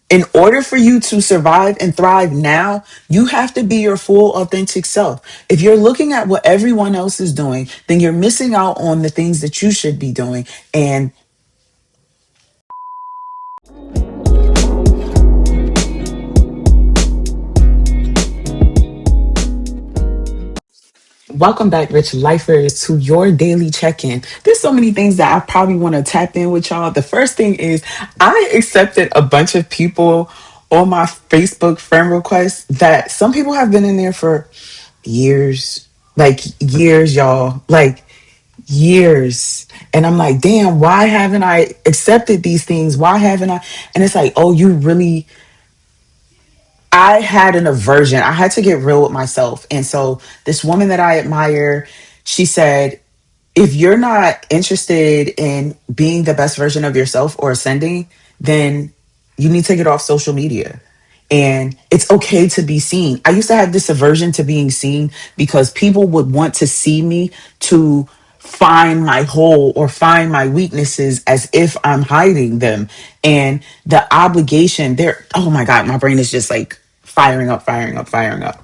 In order for you to survive and thrive now, you have to be your full authentic self. If you're looking at what everyone else is doing, then you're missing out on the things that you should be doing. And welcome back, Rich Lifers, to your daily check-in. There's so many things that I probably want to tap in with y'all. The first thing is I accepted a bunch of people on my Facebook friend request that some people have been in there for years, like years, y'all, like years. And I'm like, damn, why haven't I accepted these things? Why haven't I? And it's like, oh, you really, I had an aversion. I had to get real with myself. And so this woman that I admire, she said, if you're not interested in being the best version of yourself or ascending, then you need to get off social media. And it's okay to be seen. I used to have this aversion to being seen because people would want to see me to find my hole or find my weaknesses as if I'm hiding them. And the obligation there, oh my God, my brain is just like firing up, firing up, firing up.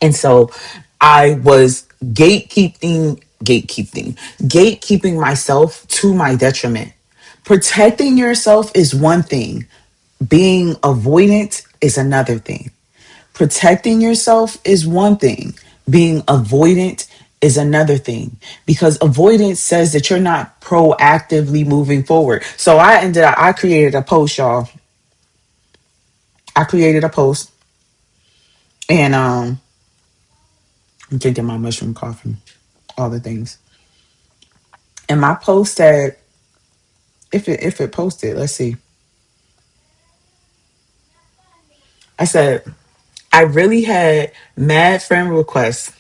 And so I was gatekeeping myself to my detriment. Protecting yourself is one thing, being avoidant is another thing. Protecting yourself is one thing, being avoidant is another thing, because avoidance says that you're not proactively moving forward. So I created a post, y'all. I created a post, and I'm drinking my mushroom coffee, all the things. And my post said, if it posted, let's see. I said, I really had mad friend requests.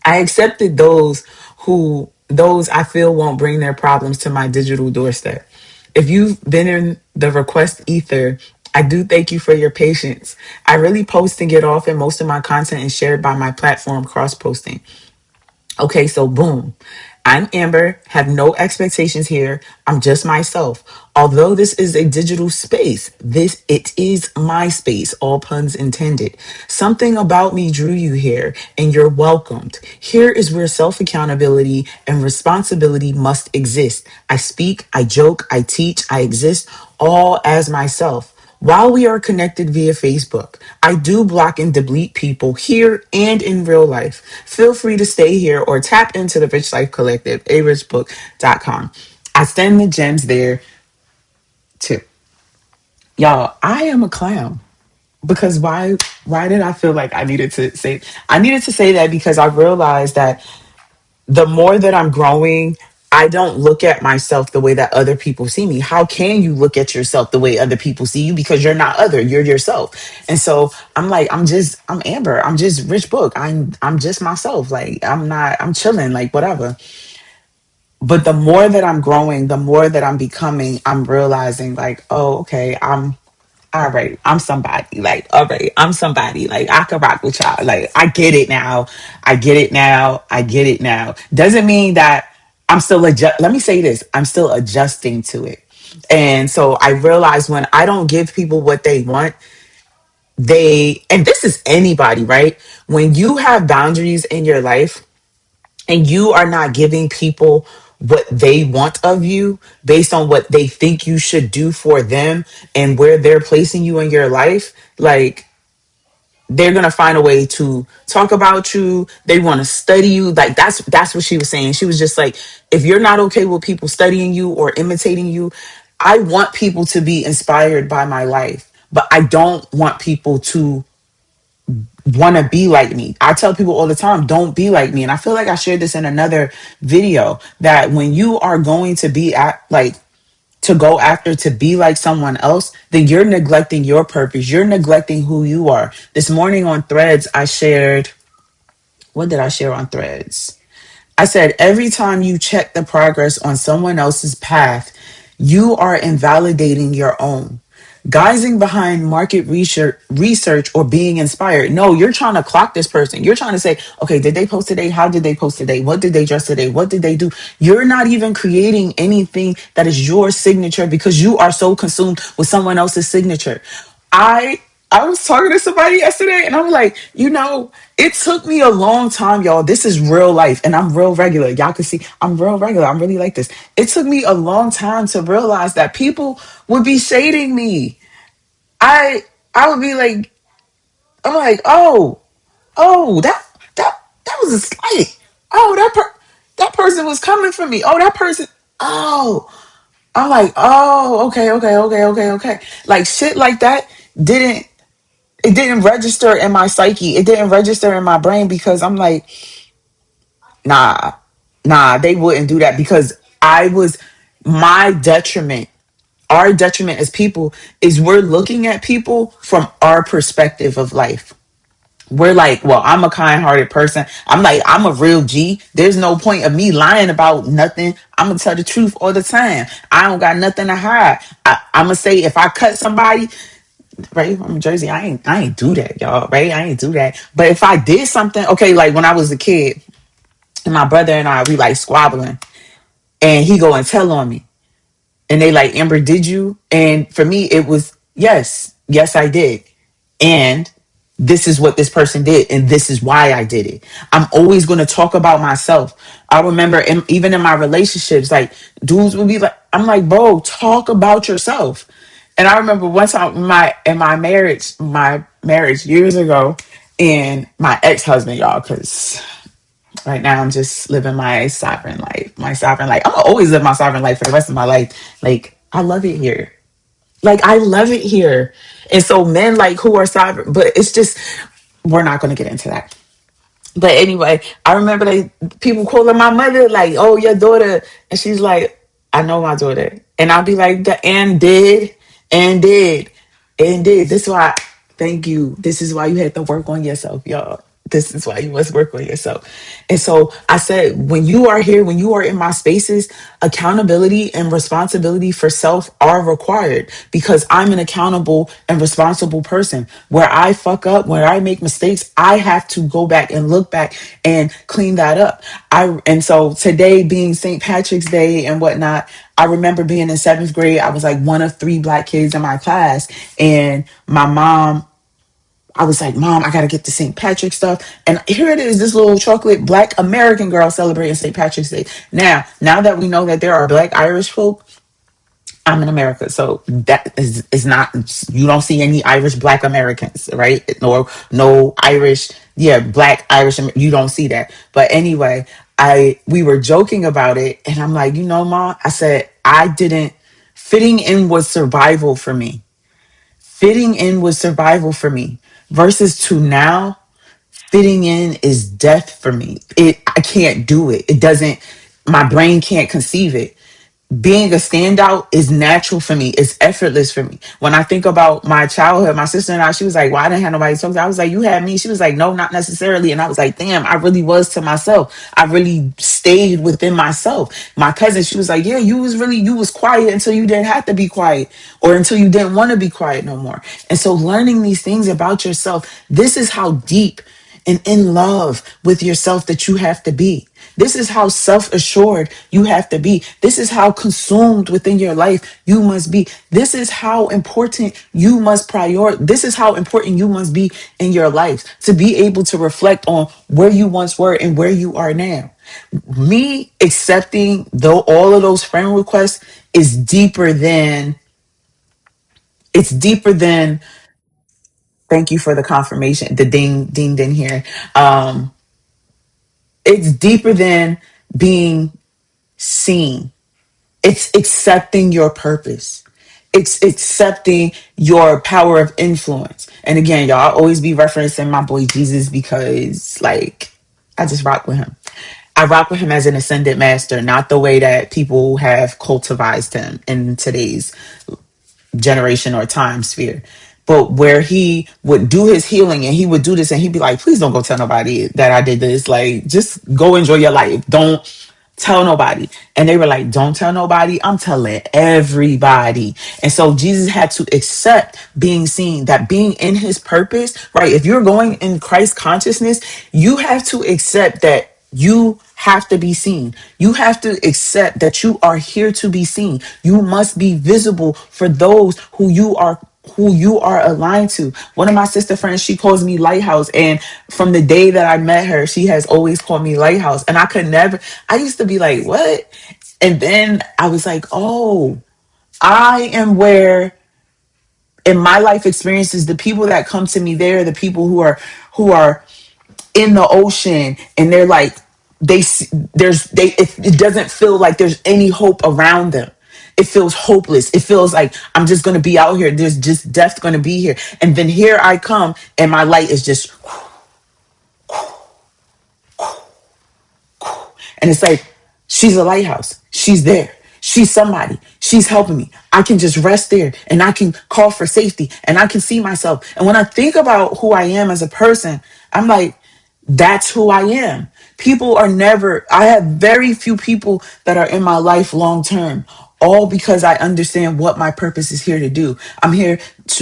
I accepted those I feel won't bring their problems to my digital doorstep. If you've been in the request ether, I do thank you for your patience. I really post and get off, and most of my content is shared by my platform cross posting. Okay, so boom. I'm Amber, have no expectations here. I'm just myself. Although this is a digital space, it is my space, all puns intended. Something about me drew you here, and you're welcomed. Here is where self-accountability and responsibility must exist. I speak, I joke, I teach, I exist, all as myself. While we are connected via Facebook, I do block and delete people here and in real life. Feel free to stay here or tap into the Rich Life Collective, arichbook.com. I send the gems there too. Y'all, I am a clown. Because why did I feel like I needed to say that because I realized that the more that I'm growing, I don't look at myself the way that other people see me. How can you look at yourself the way other people see you? Because you're not other, you're yourself. And so I'm like, I'm Amber. I'm just Rich Book. I'm just myself. Like I'm chilling, like whatever. But the more that I'm growing, the more that I'm becoming, I'm realizing like, oh, okay, I'm all right, I'm somebody. Like, all right, I'm somebody. Like, I can rock with y'all. Like, I get it now. I get it now. I get it now. Doesn't mean that I'm still let me say this. I'm still adjusting to it. And so I realize when I don't give people what they want, and this is anybody, right? When you have boundaries in your life, and you are not giving people what they want of you based on what they think you should do for them and where they're placing you in your life, like they're gonna find a way to talk about you. They want to study you. Like that's what she was saying. She was just like, if you're not okay with people studying you or imitating you, I want people to be inspired by my life, but I don't want people to want to be like me. I tell people all the time, don't be like me. And I feel like I shared this in another video that when you are going to be at like to go after to be like someone else, then you're neglecting your purpose. You're neglecting who you are. This morning on Threads, I shared, what did I share on Threads? I said, every time you check the progress on someone else's path, you are invalidating your own. guising behind market research or being inspired. No, you're trying to clock this person. You're trying to say, okay, did they post today? How did they post today? What did they dress today? What did they do? You're not even creating anything that is your signature because you are so consumed with someone else's signature. I was talking to somebody yesterday and I was like, it took me a long time, y'all. This is real life and I'm real regular. Y'all can see I'm real regular. I'm really like this. It took me a long time to realize that people would be shading me. I I would be like, I'm like, oh, that was a slight. Oh, that person was coming for me. Oh, that person. Oh, I'm like, oh, okay. Like shit like that didn't it didn't register in my psyche. It didn't register in my brain because I'm like, nah, they wouldn't do that because I was my detriment. Our detriment as people is we're looking at people from our perspective of life. We're like, well, I'm a kind-hearted person. I'm like, I'm a real G. There's no point of me lying about nothing. I'm gonna tell the truth all the time. I don't got nothing to hide. I'm gonna say if I cut somebody, right? I'm Jersey. I ain't do that, y'all. Right? I ain't do that. But if I did something, okay, like when I was a kid, and my brother and I, we like squabbling, and he go and tell on me, and they like, Amber, did you? And for me, it was yes, I did, and this is what this person did, and this is why I did it. I'm always going to talk about myself. I remember, even in my relationships, like dudes would be like, I'm like, bro, talk about yourself. And I remember one time my marriage years ago, and my ex husband, y'all, because right now I'm just living my sovereign life. My sovereign life. I'm gonna always live my sovereign life for the rest of my life. Like I love it here. Like I love it here. And so men like who are sovereign, but it's just we're not gonna get into that. But anyway, I remember people calling my mother like, "Oh, your daughter," and she's like, "I know my daughter," and I'll be like, "And did, and did, and did." This is why. Thank you. This is why you had to work on yourself, y'all. This is why you must work on yourself. And so I said, when you are here, when you are in my spaces, accountability and responsibility for self are required because I'm an accountable and responsible person. Where I fuck up, where I make mistakes, I have to go back and look back and clean that up. And so today being St. Patrick's Day and whatnot, I remember being in seventh grade. I was like one of three black kids in my class, and my mom, I was like, Mom, I got to get the St. Patrick stuff. And here it is, this little chocolate black American girl celebrating St. Patrick's Day. Now that we know that there are black Irish folk, I'm in America. So that is not, you don't see any Irish black Americans, right? Nor no Irish, yeah, black Irish, you don't see that. But anyway, we were joking about it. And I'm like, Mom, I said, fitting in was survival for me. Fitting in was survival for me versus to now fitting in is death for me. I can't do it. It doesn't, my brain can't conceive it. Being a standout is natural for me. It's effortless for me. When I think about my childhood, my sister and I, she was like, well, I didn't have nobody to talk to. I was like, you had me. She was like, no, not necessarily. And I was like, damn, I really was to myself. I really stayed within myself. My cousin, she was like, yeah, you was quiet until you didn't have to be quiet or until you didn't want to be quiet no more. And so learning these things about yourself, this is how deep and in love with yourself that you have to be. This is how self-assured you have to be. This is how consumed within your life you must be. This is how important you must This is how important you must be in your life to be able to reflect on where you once were and where you are now. Me accepting all of those friend requests is deeper than it's deeper than thank you for the confirmation, the ding in here. It's deeper than being seen. It's accepting your purpose. It's accepting your power of influence. And again, y'all, I'll always be referencing my boy Jesus because, like, I just rock with him. I rock with him as an ascended master, not the way that people have cultivized him in today's generation or time sphere. But where he would do his healing and he would do this and he'd be like, please don't go tell nobody that I did this. Like, just go enjoy your life. Don't. Tell nobody. And they were like, don't tell nobody. I'm telling everybody. And so Jesus had to accept being seen, that being in his purpose, right? If you're going in Christ consciousness, you have to accept that you have to be seen. You have to accept that you are here to be seen. You must be visible for those who you are aligned to. One of my sister friends, she calls me Lighthouse. And from the day that I met her, she has always called me Lighthouse. And I used to be like, what? And then I was like, oh, I am where in my life experiences, the people that come to me, they're the people who are in the ocean, and they're like, it doesn't feel like there's any hope around them. It feels hopeless. It feels like I'm just going to be out here, there's just death going to be here. And then here I come, and my light is just, and it's like, she's a lighthouse, she's there, she's somebody, she's helping me. I can just rest there, and I can call for safety, and I can see myself. And when I think about who I am as a person, I'm like, that's who I am. I have very few people that are in my life long term, all because I understand what my purpose is here to do. I'm here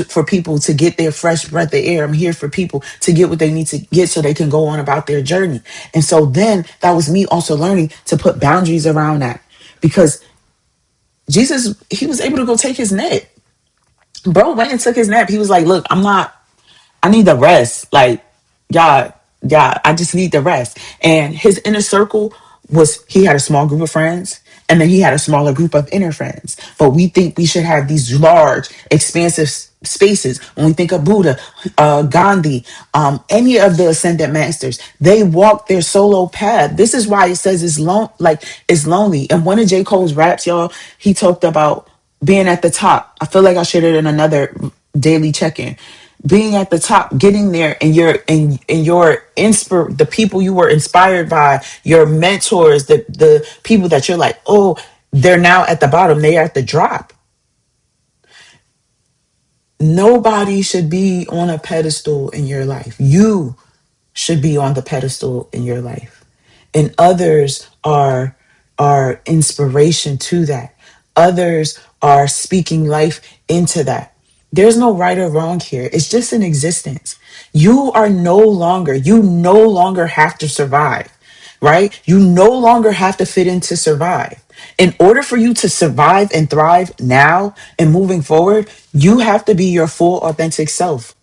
for people to get their fresh breath of air. I'm here for people to get what they need to get so they can go on about their journey. And so then that was me also learning to put boundaries around that, because Jesus, he was able to go take his nap. Bro went and took his nap. He was like, look, I need the rest. Like, God, God, I just need the rest. And his inner circle he had a small group of friends, and then he had a smaller group of inner friends. But we think we should have these large, expansive spaces. When we think of Buddha, Gandhi, any of the ascendant masters, they walked their solo path. This is why it says it's lonely. And one of J. Cole's raps, y'all, he talked about being at the top. I feel like I shared it in another daily check-in. Being at the top, getting there, and the people you were inspired by, your mentors, the people that you're like, oh, they're now at the bottom, they are at the drop. Nobody should be on a pedestal in your life. You should be on the pedestal in your life, and others are inspiration to that. Others are speaking life into that. There's no right or wrong here. It's just an existence. You no longer have to survive, right? You no longer have to fit in to survive. In order for you to survive and thrive now and moving forward, you have to be your full authentic self.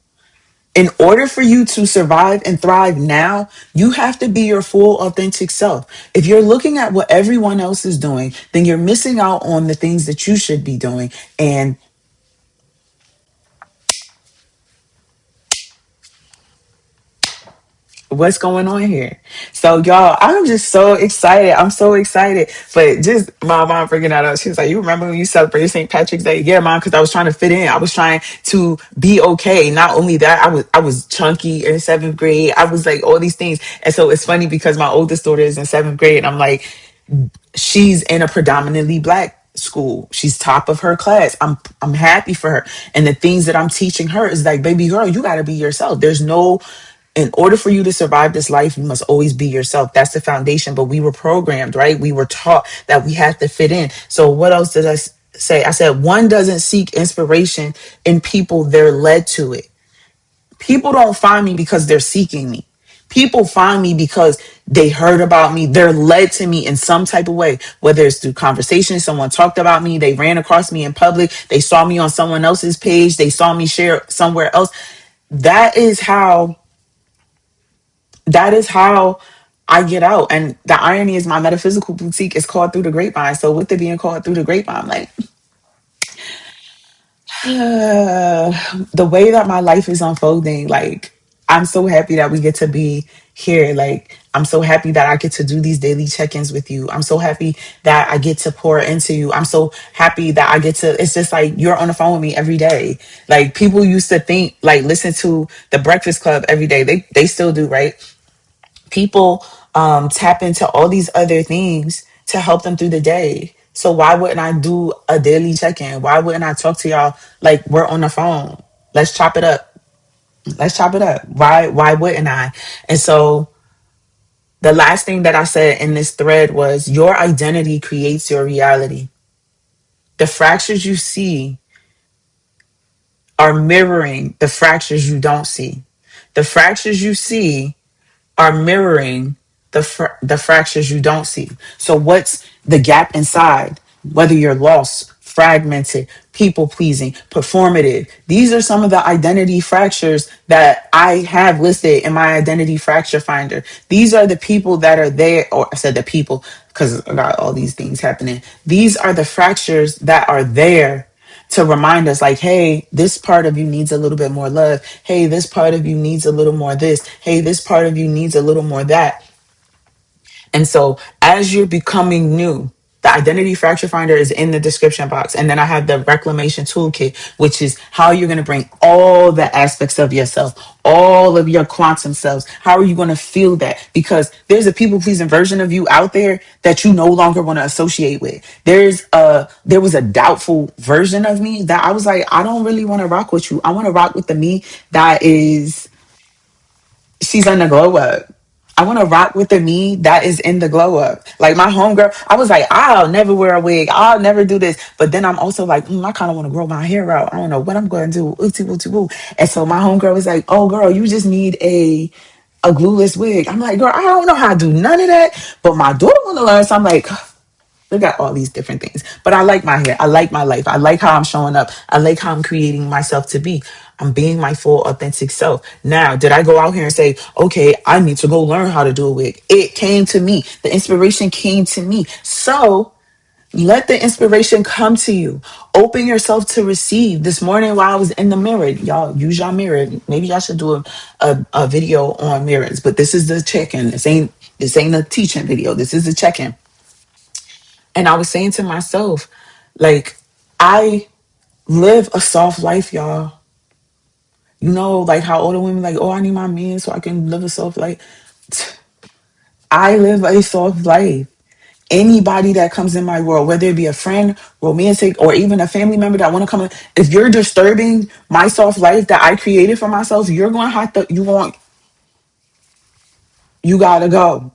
In order for you to survive and thrive now, you have to be your full authentic self. If you're looking at what everyone else is doing, then you're missing out on the things that you should be doing. And what's going on here? So, y'all, I'm just so excited. I'm so excited. But just my mom freaking out. She was like, you remember when you celebrated St. Patrick's Day? Yeah, mom, because I was trying to fit in. I was trying to be okay. Not only that, I was chunky in seventh grade. I was like all these things. And so it's funny because my oldest daughter is in seventh grade. And I'm like, she's in a predominantly black school. She's top of her class. I'm happy for her. And the things that I'm teaching her is like, baby girl, you gotta be yourself. In order for you to survive this life, you must always be yourself. That's the foundation. But we were programmed, right? We were taught that we had to fit in. So what else did say? I said, one doesn't seek inspiration in people, they're led to it. People don't find me because they're seeking me. People find me because they heard about me. They're led to me in some type of way, whether it's through conversation, someone talked about me, they ran across me in public, they saw me on someone else's page, they saw me share somewhere else. That is how that is how I get out. And the irony is my metaphysical boutique is called Through the Grapevine. So with it being called Through the Grapevine, like the way that my life is unfolding, like I'm so happy that we get to be here. Like I'm so happy that I get to do these daily check-ins with you. I'm so happy that I get to pour into you. I'm so happy that I get to, it's just like you're on the phone with me every day. Like people used to think, like listen to the Breakfast Club every day. They still do, right? People tap into all these other things to help them through the day. So why wouldn't I do a daily check-in? Why wouldn't I talk to y'all like we're on the phone? Let's chop it up. Let's chop it up. Why wouldn't I? And so The last thing that I said in this thread was your identity creates your reality. The fractures you see are mirroring the fractures you don't see. The fractures you see are mirroring the fractures you don't see. So what's the gap inside? Whether you're lost, fragmented, people pleasing, performative. These are some of the identity fractures that I have listed in my identity fracture finder. These are the people that are there, or I said the people because I got all these things happening. These are the fractures that are there to remind us like, hey, this part of you needs a little bit more love. Hey, this part of you needs a little more this. Hey, this part of you needs a little more that. And so as you're becoming new, the identity fracture finder is in the description box. And then I have the reclamation toolkit, which is how you're going to bring all the aspects of yourself, all of your quantum selves. How are you going to feel that? Because there's a people pleasing version of you out there that you no longer want to associate with. There was a doubtful version of me that I was like, I don't really want to rock with you. I want to rock with the me that is she's in the glow up. I want to rock with the me that is in the glow up. Like my homegirl, I was like, I'll never wear a wig. I'll never do this. But then I'm also like, I kind of want to grow my hair out. I don't know what I'm going to do. Oopsie, oopsie, woo. And so my homegirl was like, oh, girl, you just need a glueless wig. I'm like, girl, I don't know how to do none of that. But my daughter want to learn. So I'm like, look at all these different things. But I like my hair. I like my life. I like how I'm showing up. I like how I'm creating myself to be. I'm being my full authentic self. Now, did I go out here and say, okay, I need to go learn how to do a wig? It came to me. The inspiration came to me. So let the inspiration come to you. Open yourself to receive. This morning while I was in the mirror, y'all use your mirror. Maybe I should do a video on mirrors, but this is the check-in. This ain't a teaching video. This is a check-in. And I was saying to myself, like, I live a soft life, y'all. You know, like how older women like, oh, I need my man so I can live a soft life. I live a soft life. Anybody that comes in my world, whether it be a friend, romantic, or even a family member that want to come in, if you're disturbing my soft life that I created for myself, you're going to have to, you gotta go.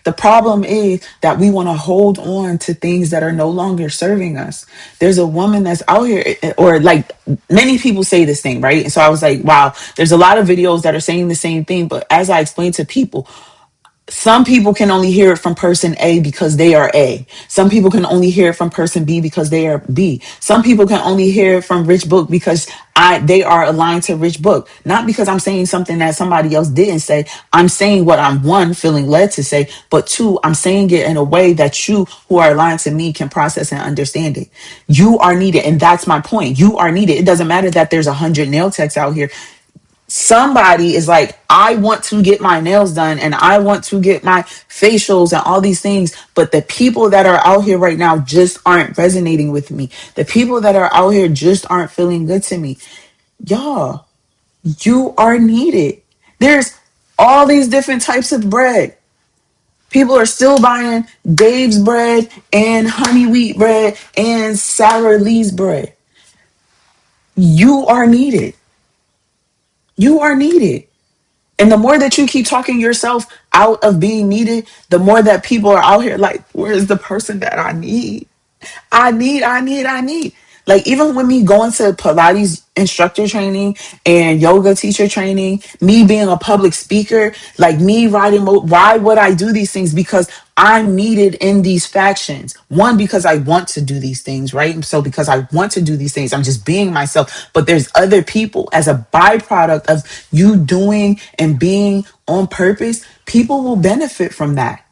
The problem is that we want to hold on to things that are no longer serving us. There's a woman that's out here, or like many people say this thing, right? And so I was like, wow, there's a lot of videos that are saying the same thing. But as I explained to people, some people can only hear it from person A because they are A. Some people can only hear it from person B because they are B. Some people can only hear it from Rich Book because they are aligned to Rich Book. Not because I'm saying something that somebody else didn't say. I'm saying what I'm, one, feeling led to say, but two, I'm saying it in a way that you who are aligned to me can process and understand it. You are needed. And that's my point. You are needed. It doesn't matter that there's 100 nail techs out here. Somebody is like, I want to get my nails done and I want to get my facials and all these things. But the people that are out here right now just aren't resonating with me. The people that are out here just aren't feeling good to me. Y'all, you are needed. There's all these different types of bread. People are still buying Dave's bread and honey wheat bread and Sarah Lee's bread. You are needed. You are needed. And the more that you keep talking yourself out of being needed, the more that people are out here like, where's the person that I need? I need. Like even with me going to Pilates instructor training and yoga teacher training, me being a public speaker, like me writing, why would I do these things? Because I'm needed in these factions. One, because I want to do these things, right? So because I want to do these things, I'm just being myself. But there's other people as a byproduct of you doing and being on purpose. People will benefit from that.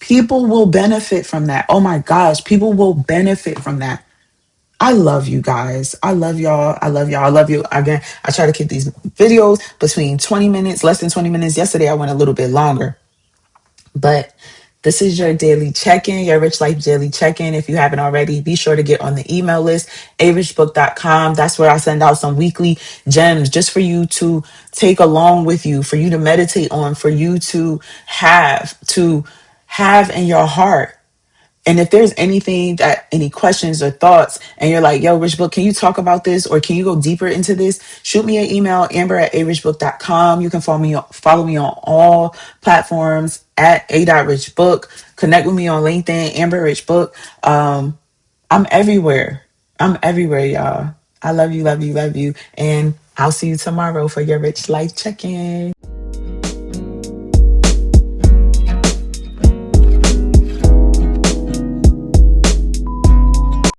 People will benefit from that. Oh my gosh, people will benefit from that. I love you guys. I love y'all. I love y'all. I love you. Again, I try to keep these videos between 20 minutes, less than 20 minutes. Yesterday, I went a little bit longer. But this is your daily check-in, your Rich Life daily check-in. If you haven't already, be sure to get on the email list, arichbook.com. That's where I send out some weekly gems just for you to take along with you, for you to meditate on, for you to have in your heart. And if there's anything that any questions or thoughts, and you're like, yo, Rich Book, can you talk about this or can you go deeper into this? Shoot me an email, amber@arichbook.com. You can follow me on all platforms at a.richbook. Connect with me on LinkedIn, Amber Rich Book. I'm everywhere. I'm everywhere, y'all. I love you, love you, love you. And I'll see you tomorrow for your Rich Life check-in.